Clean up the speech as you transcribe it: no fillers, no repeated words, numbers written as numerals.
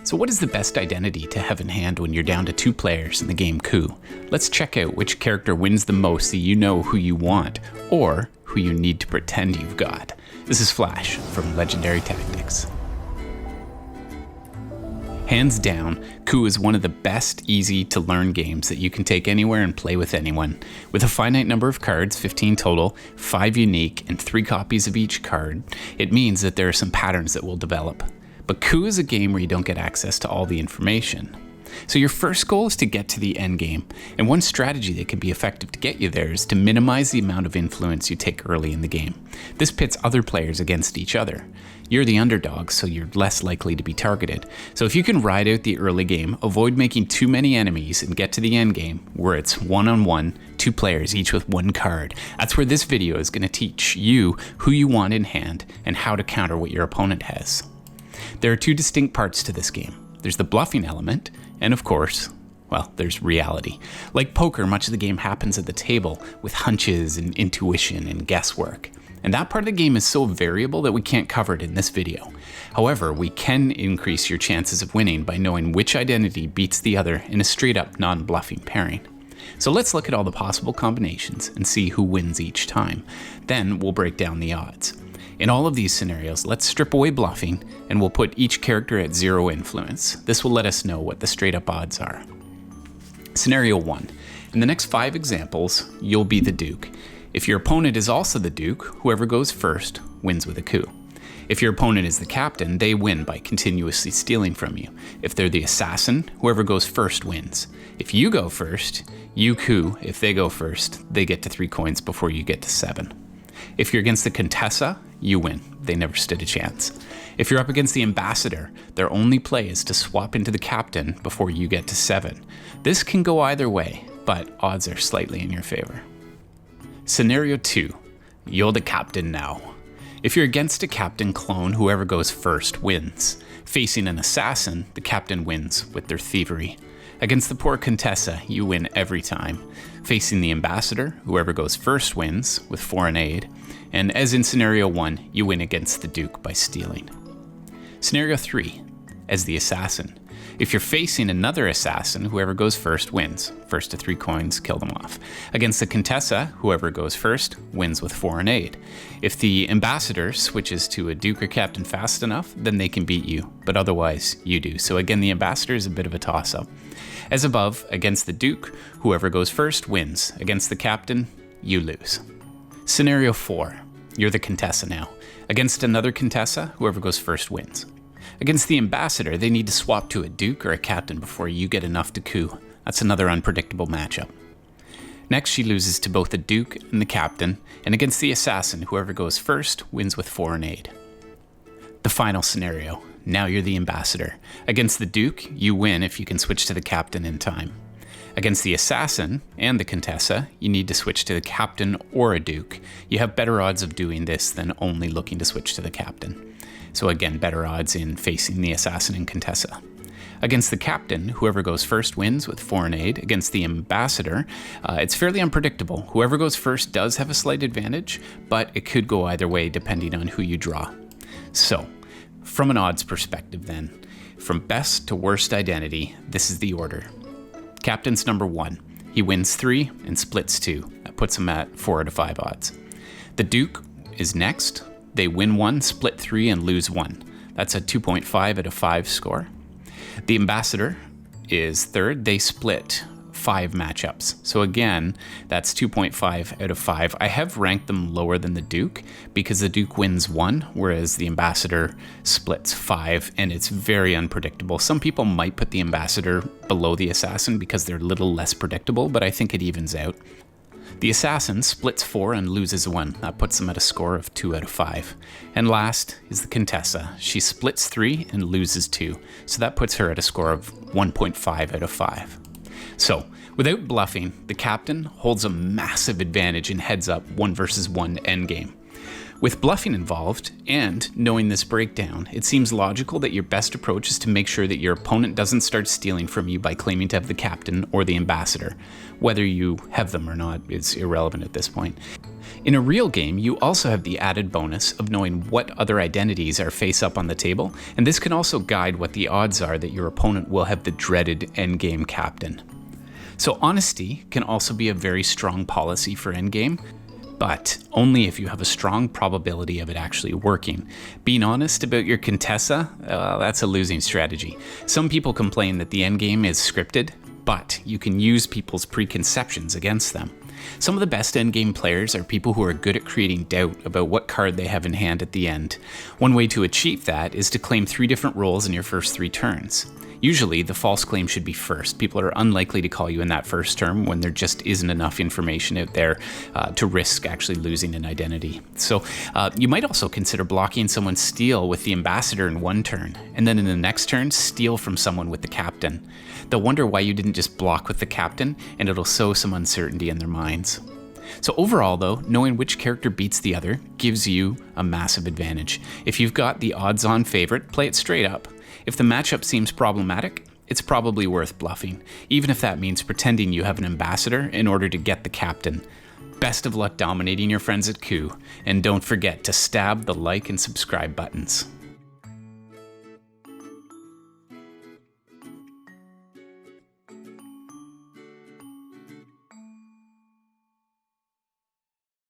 So what is the best identity to have in hand when you're down to 2 players in the game Coup? Let's check out which character wins the most so you know who you want, or who you need to pretend you've got. This is Flash from Legendary Tactics. Hands down, Coup is one of the best easy to learn games that you can take anywhere and play with anyone. With a finite number of cards, 15 total, 5 unique, and 3 copies of each card, it means that there are some patterns that will develop. But Coup is a game where you don't get access to all the information. So your first goal is to get to the end game, and one strategy that can be effective to get you there is to minimize the amount of influence you take early in the game. This pits other players against each other. You're the underdog, so you're less likely to be targeted. So if you can ride out the early game, avoid making too many enemies, and get to the end game, where it's one-on-one, 2 players, each with 1 card, that's where this video is going to teach you who you want in hand and how to counter what your opponent has. There are 2 distinct parts to this game. There's the bluffing element, and of course, well, there's reality. Like poker, much of the game happens at the table with hunches and intuition and guesswork. And that part of the game is so variable that we can't cover it in this video. However, we can increase your chances of winning by knowing which identity beats the other in a straight up non-bluffing pairing. So let's look at all the possible combinations and see who wins each time. Then we'll break down the odds. In all of these scenarios, let's strip away bluffing and we'll put each character at 0 influence. This will let us know what the straight up odds are. Scenario 1. In the next 5 examples, you'll be the Duke. If your opponent is also the Duke, whoever goes first wins with a coup. If your opponent is the captain, they win by continuously stealing from you. If they're the assassin, whoever goes first wins. If you go first, you coup. If they go first, they get to 3 coins before you get to 7. If you're against the Contessa, you win. They never stood a chance. If you're up against the ambassador, their only play is to swap into the captain before you get to 7. This can go either way, but odds are slightly in your favor. Scenario 2. You're the captain now. If you're against a captain clone, whoever goes first wins. Facing an assassin, the captain wins with their thievery. Against the poor Contessa, you win every time. Facing the ambassador, whoever goes first wins with foreign aid. And as in scenario 1, you win against the Duke by stealing. Scenario 3, as the assassin. If you're facing another assassin, whoever goes first wins. First to 3 coins, kill them off. Against the Contessa, whoever goes first wins with foreign aid. If the ambassador switches to a Duke or captain fast enough, then they can beat you, but otherwise you do. So again, the ambassador is a bit of a toss-up. As above, against the Duke, whoever goes first wins. Against the captain, you lose. Scenario 4. You're the Contessa now. Against another Contessa, whoever goes first wins. Against the ambassador, they need to swap to a Duke or a captain before you get enough to coup. That's another unpredictable matchup. Next, she loses to both the Duke and the captain, and against the assassin, whoever goes first wins with foreign aid. The final scenario. Now you're the ambassador. Against the Duke, you win if you can switch to the captain in time. Against the assassin and the Contessa, you need to switch to the captain or a Duke. You have better odds of doing this than only looking to switch to the captain. So again, better odds in facing the assassin and Contessa. Against the captain, whoever goes first wins with foreign aid. Against the ambassador, it's fairly unpredictable. Whoever goes first does have a slight advantage, but it could go either way depending on who you draw. So, from an odds perspective then, from best to worst identity, this is the order. Captain's number 1. He wins 3 and splits 2. That puts him at 4 out of 5 odds. The Duke is next. They win 1, split 3, and lose 1. That's a 2.5 out of 5 score. The ambassador is third. They split 5 matchups. So again, that's 2.5 out of 5. I have ranked them lower than the Duke because the Duke wins 1, whereas the ambassador splits 5, and it's very unpredictable. Some people might put the ambassador below the assassin because they're a little less predictable, but I think it evens out. The assassin splits 4 and loses 1. That puts them at a score of 2 out of 5. And last is the Contessa. She splits 3 and loses 2. So that puts her at a score of 1.5 out of 5. So, without bluffing, the captain holds a massive advantage in heads-up 1 versus 1 endgame. With bluffing involved, and knowing this breakdown, it seems logical that your best approach is to make sure that your opponent doesn't start stealing from you by claiming to have the captain or the ambassador. Whether you have them or not is irrelevant at this point. In a real game, you also have the added bonus of knowing what other identities are face up on the table, and this can also guide what the odds are that your opponent will have the dreaded endgame captain. So honesty can also be a very strong policy for endgame, but only if you have a strong probability of it actually working. Being honest about your Contessa, that's a losing strategy. Some people complain that the endgame is scripted, but you can use people's preconceptions against them. Some of the best endgame players are people who are good at creating doubt about what card they have in hand at the end. One way to achieve that is to claim 3 different roles in your first 3 turns. Usually, the false claim should be first. People are unlikely to call you in that first turn when there just isn't enough information out there to risk actually losing an identity. So you might also consider blocking someone's steal with the ambassador in one turn, and then in the next turn, steal from someone with the captain. They'll wonder why you didn't just block with the captain, and it'll sow some uncertainty in their minds. So overall though, knowing which character beats the other gives you a massive advantage. If you've got the odds-on favorite, play it straight up. If the matchup seems problematic, it's probably worth bluffing, even if that means pretending you have an ambassador in order to get the captain. Best of luck dominating your friends at Coup, and don't forget to stab the like and subscribe buttons.